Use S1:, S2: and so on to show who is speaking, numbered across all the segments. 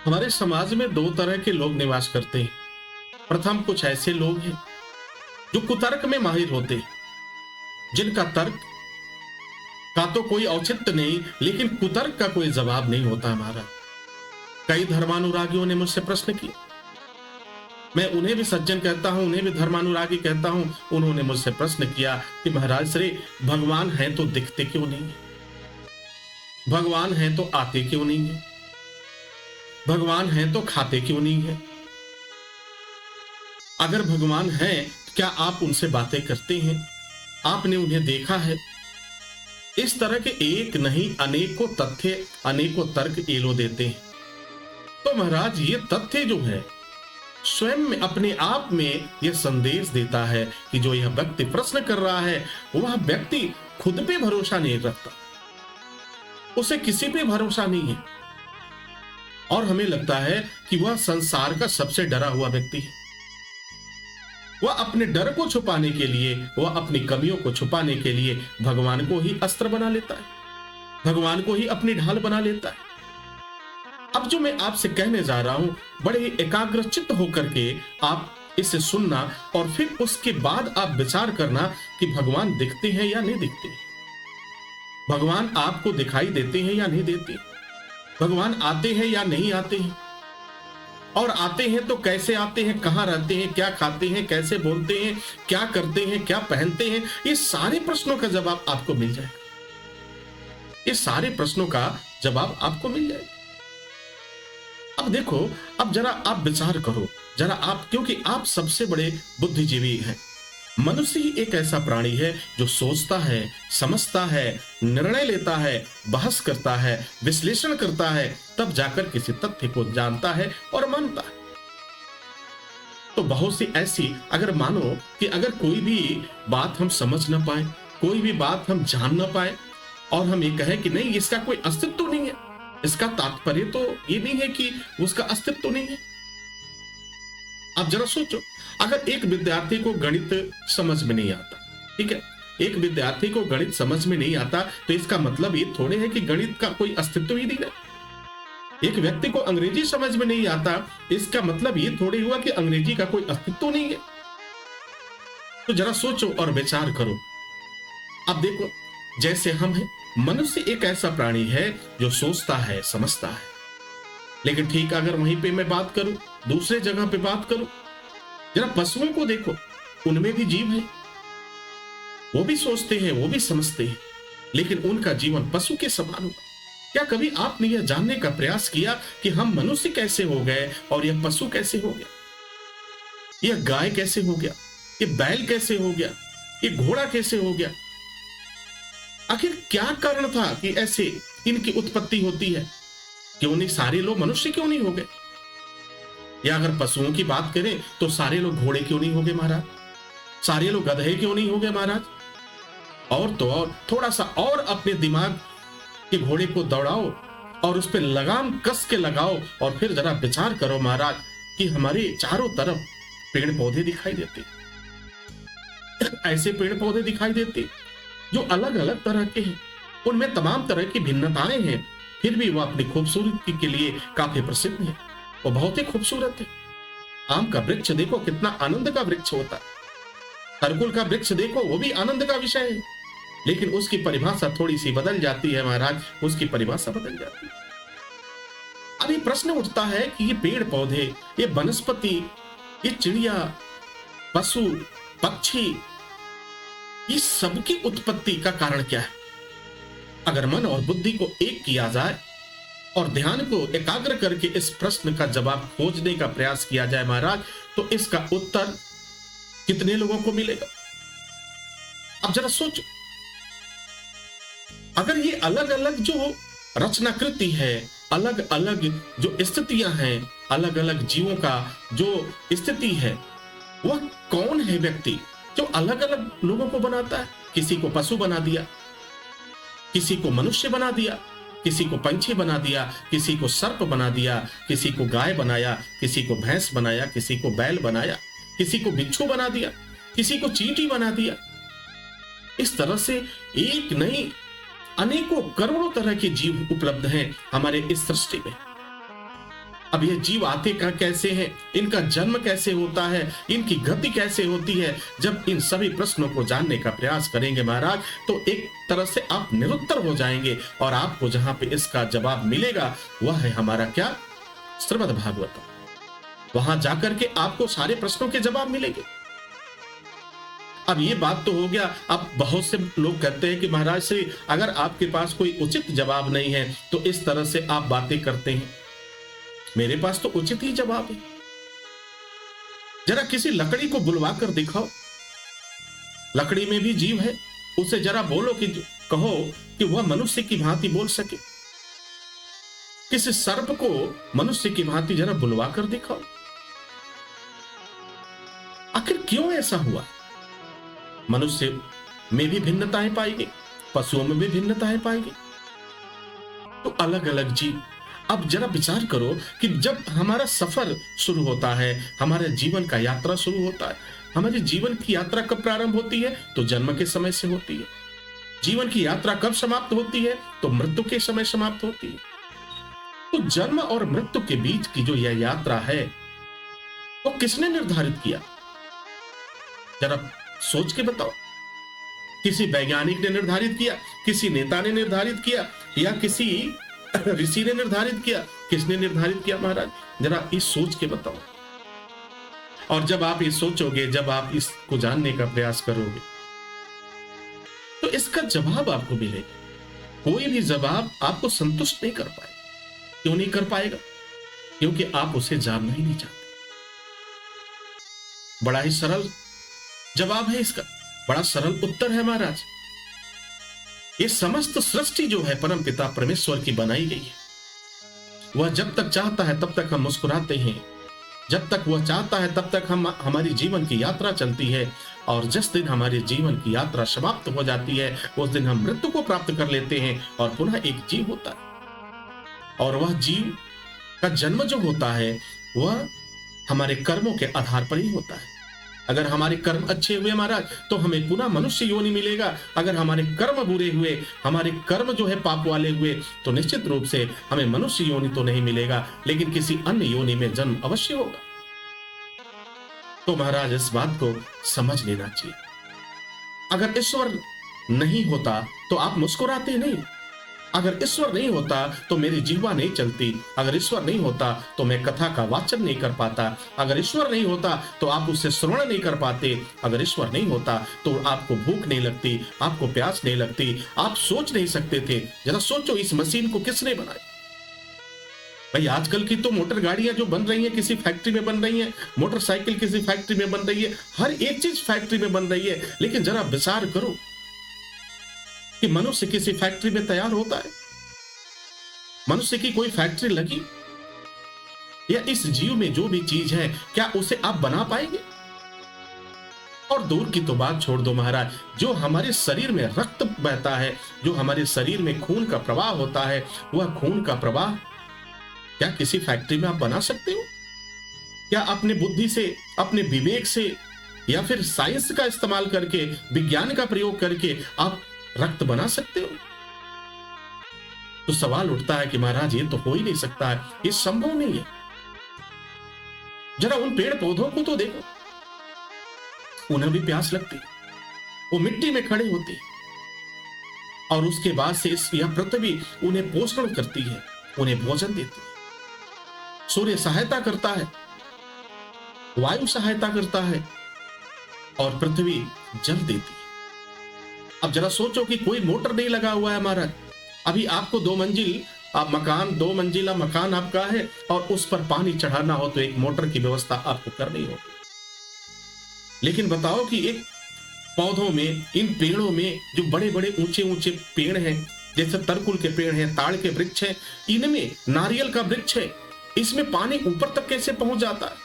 S1: हमारे समाज में दो तरह के लोग निवास करते हैं। प्रथम कुछ ऐसे लोग हैं जो कुतर्क में माहिर होते हैं, जिनका तर्क का तो कोई औचित्य नहीं, लेकिन कुतर्क का कोई जवाब नहीं होता हमारा। कई धर्मानुरागियों ने मुझसे प्रश्न किए, मैं उन्हें भी सज्जन कहता हूं, उन्हें भी धर्मानुरागी कहता हूं। उन्होंने मुझसे प्रश्न किया कि महाराज श्री, भगवान है तो दिखते क्यों नहीं है? भगवान है तो आते क्यों नहीं है? भगवान है तो खाते क्यों नहीं है? अगर भगवान है तो क्या आप उनसे बातें करते हैं? आपने उन्हें देखा है? इस तरह के एक नहीं अनेकों तथ्य, अनेकों तर्क ये लोग देते हैं। तो महाराज, ये तथ्य जो है स्वयं में अपने आप में यह संदेश देता है कि जो यह व्यक्ति प्रश्न कर रहा है वह व्यक्ति खुद पे भरोसा नहीं रखता, उसे किसी पे भरोसा नहीं है, और हमें लगता है कि वह संसार का सबसे डरा हुआ व्यक्ति है। वह अपने डर को छुपाने के लिए, वह अपनी कमियों को छुपाने के लिए भगवान को ही अस्त्र बना लेता है, भगवान को ही अपनी ढाल बना लेता है। अब जो मैं आपसे कहने जा रहा हूं, बड़े ही एकाग्रचित्त होकर के आप इसे सुनना और फिर उसके बाद आप विचार करना कि भगवान दिखते हैं या नहीं दिखते, भगवान आपको दिखाई देते हैं या नहीं देते, भगवान आते हैं या नहीं आते हैं, और आते हैं तो कैसे आते हैं, कहां रहते हैं, क्या खाते हैं, कैसे बोलते हैं, क्या करते हैं, क्या पहनते हैं। ये सारे प्रश्नों का जवाब आपको मिल जाएगा, ये सारे प्रश्नों का जवाब आपको मिल जाएगा। अब देखो, अब जरा आप विचार करो, जरा आप, क्योंकि आप सबसे बड़े बुद्धिजीवी हैं। मनुष्य ही एक ऐसा प्राणी है जो सोचता है, समझता है, निर्णय लेता है, बहस करता है, विश्लेषण करता है, तब जाकर किसी तथ्य को जानता है और मानता है। तो बहुत सी ऐसी, अगर मानो कि अगर कोई भी बात हम समझ ना पाए, कोई भी बात हम जान ना पाए, और हम ये कहें कि नहीं इसका कोई अस्तित्व नहीं है, इसका तात्पर्य तो ये नहीं है कि उसका अस्तित्व तो नहीं है। आप जरा सोचो, अगर एक विद्यार्थी को गणित समझ में नहीं आता, ठीक है, एक विद्यार्थी को गणित समझ में नहीं आता, तो इसका मतलब ये थोड़े है कि गणित का कोई अस्तित्व ही नहीं है। एक व्यक्ति को अंग्रेजी समझ में नहीं आता, इसका मतलब ये थोड़े हुआ कि अंग्रेजी का कोई अस्तित्व नहीं है। तो जरा सोचो और विचार करो। अब देखो, जैसे हम हैं, मनुष्य एक ऐसा प्राणी है जो सोचता है, समझता है, लेकिन ठीक अगर वहीं पे मैं बात करूं, दूसरे जगह पे बात करूं, जरा पशुओं को देखो, उनमें भी जीव है, वो भी सोचते हैं, वो भी समझते हैं, लेकिन उनका जीवन पशु के समान हुआ। क्या कभी आपने यह जानने का प्रयास किया कि हम मनुष्य कैसे हो गए और यह पशु कैसे हो गया, यह गाय कैसे हो गया, ये बैल कैसे हो गया, ये घोड़ा कैसे हो गया? आखिर क्या कारण था कि ऐसे इनकी उत्पत्ति होती है? क्यों नहीं सारे लोग मनुष्य क्यों नहीं हो गए? या अगर पशुओं की बात करें तो सारे लोग घोड़े क्यों नहीं हो गए महाराज? सारे लोग गधे क्यों नहीं हो गए महाराज? और तो और थोड़ा सा और अपने दिमाग के घोड़े को दौड़ाओ और उस पर लगाम कस के लगाओ, और फिर जरा विचार करो महाराज कि हमारे चारों तरफ पेड़ पौधे दिखाई देते, ऐसे पेड़ पौधे दिखाई देते जो अलग अलग तरह के हैं, उनमें तमाम तरह की भिन्नताएं हैं, फिर भी वो अपनी खूबसूरती के लिए काफी प्रसिद्ध है, वो बहुत ही खूबसूरत है। आम का वृक्ष देखो, कितना आनंद का वृक्ष होता है, तरकुल का वृक्ष देखो, वो भी आनंद का विषय है, लेकिन उसकी परिभाषा थोड़ी सी बदल जाती है महाराज, उसकी परिभाषा बदल जाती है। अभी प्रश्न उठता है कि ये पेड़ पौधे, ये वनस्पति, ये चिड़िया, पशु, पक्षी, इस सबकी उत्पत्ति का कारण क्या है? अगर मन और बुद्धि को एक किया जाए और ध्यान को एकाग्र करके इस प्रश्न का जवाब खोजने का प्रयास किया जाए महाराज, तो इसका उत्तर कितने लोगों को मिलेगा? अब जरा सोचो, अगर ये अलग अलग जो रचनाकृति है, अलग अलग जो स्थितियां हैं, अलग अलग जीवों का जो स्थिति है, वह कौन है व्यक्ति जो अलग अलग लोगों को बनाता है? किसी को पशु बना दिया, किसी को मनुष्य बना दिया, किसी को पंछी बना दिया, किसी को सर्प बना दिया, किसी को गाय बनाया, किसी को भैंस बनाया, किसी को बैल बनाया, किसी को बिच्छू बना दिया, किसी को चींटी बना दिया। इस तरह से एक नहीं अनेकों करोड़ों तरह के जीव उपलब्ध हैं हमारे इस सृष्टि में। अब ये जीव आते का कैसे हैं, इनका जन्म कैसे होता है, इनकी गति कैसे होती है, जब इन सभी प्रश्नों को जानने का प्रयास करेंगे महाराज, तो एक तरह से आप निरुत्तर हो जाएंगे और आपको जहां पे इसका जवाब मिलेगा वह है हमारा क्या, श्रीमद् भागवतम। वहां जाकर के आपको सारे प्रश्नों के जवाब मिलेंगे। अब ये बात तो हो गया। अब बहुत से लोग कहते हैं कि महाराज श्री, अगर आपके पास कोई उचित जवाब नहीं है तो इस तरह से आप बातें करते हैं। मेरे पास तो उचित ही जवाब है। जरा किसी लकड़ी को बुलवा कर दिखाओ, लकड़ी में भी जीव है, उसे जरा बोलो कि कहो कि वह मनुष्य की भांति बोल सके। किसी सर्प को मनुष्य की भांति जरा बुलवा कर दिखाओ। आखिर क्यों ऐसा हुआ? मनुष्य में भी भिन्नताएं पाई गई, पशुओं में भी भिन्नताएं पाई गई, तो अलग अलग जीव। अब जरा विचार करो कि जब हमारा सफर शुरू होता है, हमारे जीवन का यात्रा शुरू होता है, हमारे जीवन की यात्रा कब प्रारंभ होती है? तो जन्म के समय से होती है। जीवन की यात्रा कब समाप्त होती है? तो मृत्यु के समय समाप्त होती है। तो जन्म और मृत्यु के बीच की जो यह यात्रा है वो किसने निर्धारित किया? जरा सोच के बताओ। किसी वैज्ञानिक ने निर्धारित किया, किसी नेता ने निर्धारित किया, या किसी ऋषि ने निर्धारित किया? किसने निर्धारित किया महाराज? जरा इस सोच के बताओ। और जब आप ये सोचोगे, जब आप इसको जानने का प्रयास करोगे, तो इसका जवाब आपको मिलेगा। कोई भी जवाब आपको संतुष्ट नहीं कर पाएगा। क्यों नहीं कर पाएगा? क्योंकि आप उसे जानना ही नहीं चाहते। बड़ा ही सरल जवाब है इसका, बड़ा सरल उत्तर है महाराज। ये समस्त सृष्टि जो है परम पिता परमेश्वर की बनाई गई है। वह जब तक चाहता है तब तक हम मुस्कुराते हैं, जब तक वह चाहता है तब तक हमारी जीवन की यात्रा चलती है, और जिस दिन हमारे जीवन की यात्रा समाप्त हो जाती है उस दिन हम मृत्यु को प्राप्त कर लेते हैं और पुनः एक जीव होता है। और वह जीव का जन्म जो होता है वह हमारे कर्मों के आधार पर ही होता है। अगर हमारे कर्म अच्छे हुए महाराज तो हमें पुनः मनुष्य योनि मिलेगा। अगर हमारे कर्म बुरे हुए, हमारे कर्म जो है पाप वाले हुए, तो निश्चित रूप से हमें मनुष्य योनि तो नहीं मिलेगा, लेकिन किसी अन्य योनि में जन्म अवश्य होगा। तो महाराज इस बात को समझ लेना चाहिए। अगर ईश्वर नहीं होता तो आप मुस्कुराते नहीं। अगर ईश्वर नहीं होता तो मेरी जिह्वा नहीं चलती। अगर ईश्वर नहीं होता तो मैं कथा का वाचन नहीं कर पाता। अगर ईश्वर नहीं होता तो आप उससे श्रवण नहीं कर पाते। अगर ईश्वर नहीं होता तो आपको भूख नहीं लगती, आपको प्यास नहीं लगती, आप सोच नहीं सकते थे। जरा सोचो, इस मशीन को किसने बनाया? भाई आजकल की तो मोटर गाड़ियां जो बन रही हैं किसी फैक्ट्री में बन रही हैं, मोटरसाइकिल किसी फैक्ट्री में बन रही है, हर एक चीज फैक्ट्री में बन रही है। लेकिन जरा विचार करो कि मनुष्य किसी फैक्ट्री में तैयार होता है? मनुष्य की कोई फैक्ट्री लगी? या इस जीव में जो भी चीज है क्या उसे आप बना पाएंगे? और दूर की तो बात छोड़ दो महाराज, जो हमारे शरीर में रक्त बहता है, जो हमारे शरीर में खून का प्रवाह होता है, वह खून का प्रवाह क्या किसी फैक्ट्री में आप बना सकते हो? क्या अपने बुद्धि से, अपने विवेक से, या फिर साइंस का इस्तेमाल करके, विज्ञान का प्रयोग करके आप रक्त बना सकते हो? तो सवाल उठता है कि महाराज ये तो हो ही नहीं सकता है, ये संभव नहीं है। जरा उन पेड़ पौधों को तो देखो, उन्हें भी प्यास लगती है, वो मिट्टी में खड़े होते हैं, और उसके बाद से यह पृथ्वी उन्हें पोषण करती है, उन्हें भोजन देती है। सूर्य सहायता करता है, वायु सहायता करता है, और पृथ्वी जल देती है। अब जरा सोचो कि कोई मोटर नहीं लगा हुआ है महाराज, अभी आपको दो मंजिला मकान आपका है और उस पर पानी चढ़ाना हो तो एक मोटर की व्यवस्था आपको करनी होगी। लेकिन बताओ कि एक पौधों में, इन पेड़ों में जो बड़े बड़े ऊंचे ऊंचे पेड़ हैं, जैसे तरकुल के पेड़ हैं, ताड़ के वृक्ष हैं, इनमें नारियल का वृक्ष है, इसमें पानी ऊपर तक कैसे पहुंच जाता है?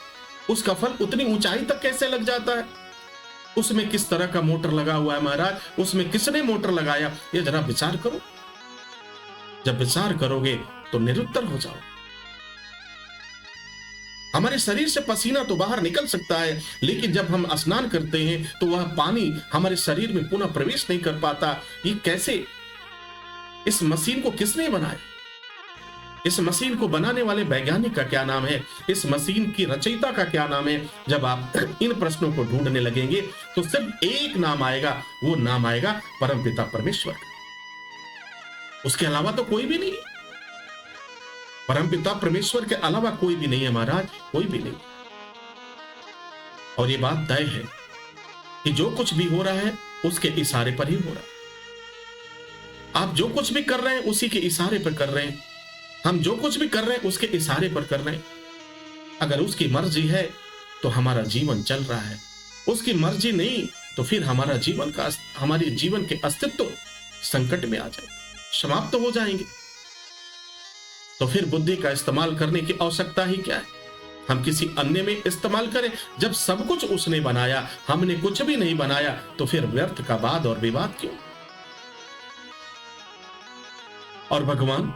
S1: उसका फल उतनी ऊंचाई तक कैसे लग जाता है? उसमें किस तरह का मोटर लगा हुआ है महाराज? उसमें किसने मोटर लगाया? ये जरा विचार करो। जब विचार करोगे तो निरुत्तर हो जाओ। हमारे शरीर से पसीना तो बाहर निकल सकता है, लेकिन जब हम स्नान करते हैं तो वह पानी हमारे शरीर में पुनः प्रवेश नहीं कर पाता। ये कैसे? इस मशीन को किसने बनाया? इस मशीन को बनाने वाले वैज्ञानिक का क्या नाम है, इस मशीन की रचयिता का क्या नाम है। जब आप इन प्रश्नों को ढूंढने लगेंगे तो सिर्फ एक नाम आएगा, वो नाम आएगा परमपिता परमेश्वर का। उसके अलावा तो कोई भी नहीं है। परमपिता परमेश्वर के अलावा कोई भी नहीं है महाराज, कोई भी नहीं। और ये बात तय है कि जो कुछ भी हो रहा है उसके इशारे पर ही हो रहा है। आप जो कुछ भी कर रहे हैं उसी के इशारे पर कर रहे हैं। हम जो कुछ भी कर रहे हैं उसके इशारे पर कर रहे हैं। अगर उसकी मर्जी है तो हमारा जीवन चल रहा है, उसकी मर्जी नहीं तो फिर हमारे जीवन के अस्तित्व संकट में आ जाए, समाप्त हो जाएंगे। तो फिर बुद्धि का इस्तेमाल करने की आवश्यकता ही क्या है। हम किसी अन्य में इस्तेमाल करें। जब सब कुछ उसने बनाया, हमने कुछ भी नहीं बनाया, तो फिर व्यर्थ का वाद और विवाद क्यों। और भगवान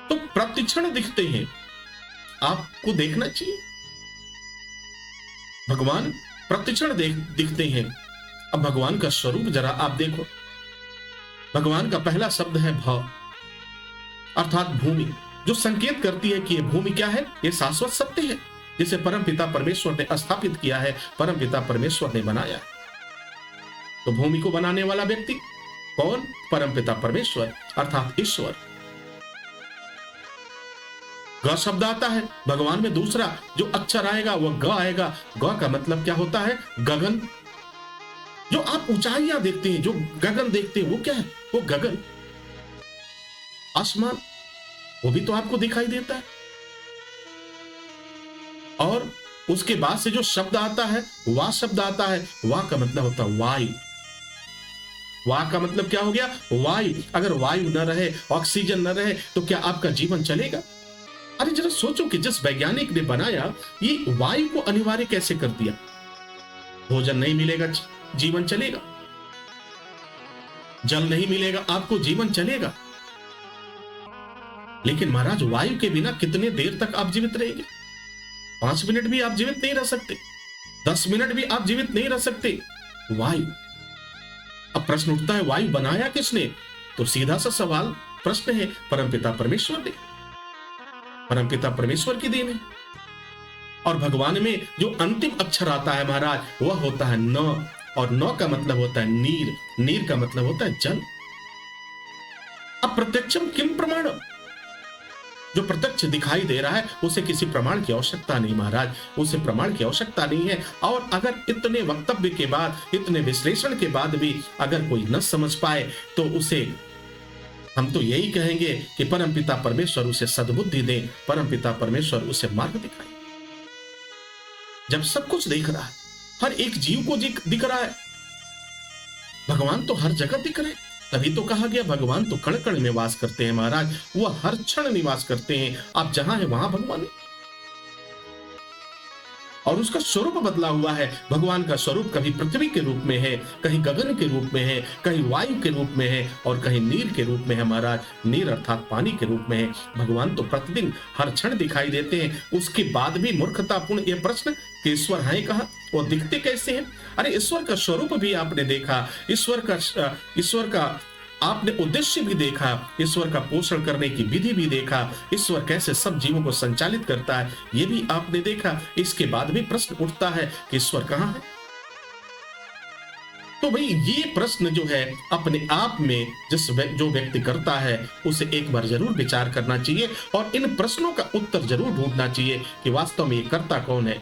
S1: तो प्रतिक्षण दिखते हैं, आपको देखना चाहिए। भगवान प्रतिक्षण दिखते हैं। अब भगवान का स्वरूप जरा आप देखो। भगवान का पहला शब्द है भव, अर्थात भूमि, जो संकेत करती है कि यह भूमि क्या है, यह शाश्वत सत्य है जिसे परमपिता परमेश्वर ने स्थापित किया है, परमपिता परमेश्वर ने बनाया। तो भूमि को बनाने वाला व्यक्ति कौन? परमपिता परमेश्वर अर्थात ईश्वर। ग शब्द आता है भगवान में, दूसरा जो अक्षर आएगा वह ग आएगा। ग का मतलब क्या होता है? गगन। जो आप ऊंचाइयां देखते हैं, जो गगन देखते हैं, वो क्या है? वो गगन, आसमान, वो भी तो आपको दिखाई देता है। और उसके बाद से जो शब्द आता है, वा शब्द आता है। वा का मतलब होता है वायु। वा का मतलब क्या हो गया? वायु। अगर वायु न रहे, ऑक्सीजन न रहे, तो क्या आपका जीवन चलेगा? अरे जरा सोचो कि जिस वैज्ञानिक ने बनाया, ये वायु को अनिवार्य कैसे कर दिया। भोजन नहीं मिलेगा, जीवन चलेगा। जल नहीं मिलेगा, आपको जीवन चलेगा। लेकिन महाराज वायु के बिना कितने देर तक आप जीवित रहेंगे? 5 मिनट भी आप जीवित नहीं रह सकते, 10 मिनट भी आप जीवित नहीं रह सकते। वायु। अब प्रश्न उठता है, वायु बनाया किसने? तो सीधा सा सवाल प्रश्न है, परमपिता परमेश्वर ने। परमपिता परमेश्वर की देन है। और भगवान में जो अंतिम अक्षर आता है महाराज, वह होता है न। और न का मतलब होता है नीर। नीर का मतलब होता है जल। अब प्रत्यक्षम किम प्रमाण, जो प्रत्यक्ष दिखाई दे रहा है उसे किसी प्रमाण की आवश्यकता नहीं महाराज, उसे प्रमाण की आवश्यकता नहीं है। और अगर इतने वक्तव्य के बाद, इतने विश्लेषण के बाद भी अगर कोई न समझ पाए, तो उसे हम तो यही कहेंगे कि परमपिता परमेश्वर उसे सद्बुद्धि दे, परमपिता परमेश्वर उसे मार्ग दिखाए। जब सब कुछ देख रहा है, हर एक जीव को दिख रहा है, भगवान तो हर जगह दिख रहे हैं। तभी तो कहा गया भगवान तो कण कण में वास करते हैं महाराज, वह हर क्षण निवास करते हैं। आप जहां है वहां भगवान है। और उसका स्वरूप बदला हुआ है। भगवान का स्वरूप कभी पृथ्वी के रूप में है, कहीं गगन के रूप में है, कहीं वायु के रूप में है, और कहीं नीर के रूप में है महाराज। नीर अर्थात पानी के रूप में है। भगवान तो प्रतिदिन हर क्षण दिखाई देते हैं। उसके बाद भी मूर्खतापूर्ण यह प्रश्न कि ईश्वर है कहाँ, वो दिखते कैसे हैं? अरे ईश्वर का स्वरूप भी आपने देखा, ईश्वर का आपने उद्देश्य भी देखा, ईश्वर का पोषण करने की विधि भी देखा, ईश्वर कैसे सब जीवों को संचालित करता है ये भी आपने देखा। इसके बाद भी प्रश्न उठता है कि ईश्वर कहाँ है? तो भाई ये प्रश्न जो है अपने आप में जो व्यक्ति करता है उसे एक बार जरूर विचार करना चाहिए और इन प्रश्नों का उत्तर जरूर ढूंढना चाहिए कि वास्तव में ये करता कौन है।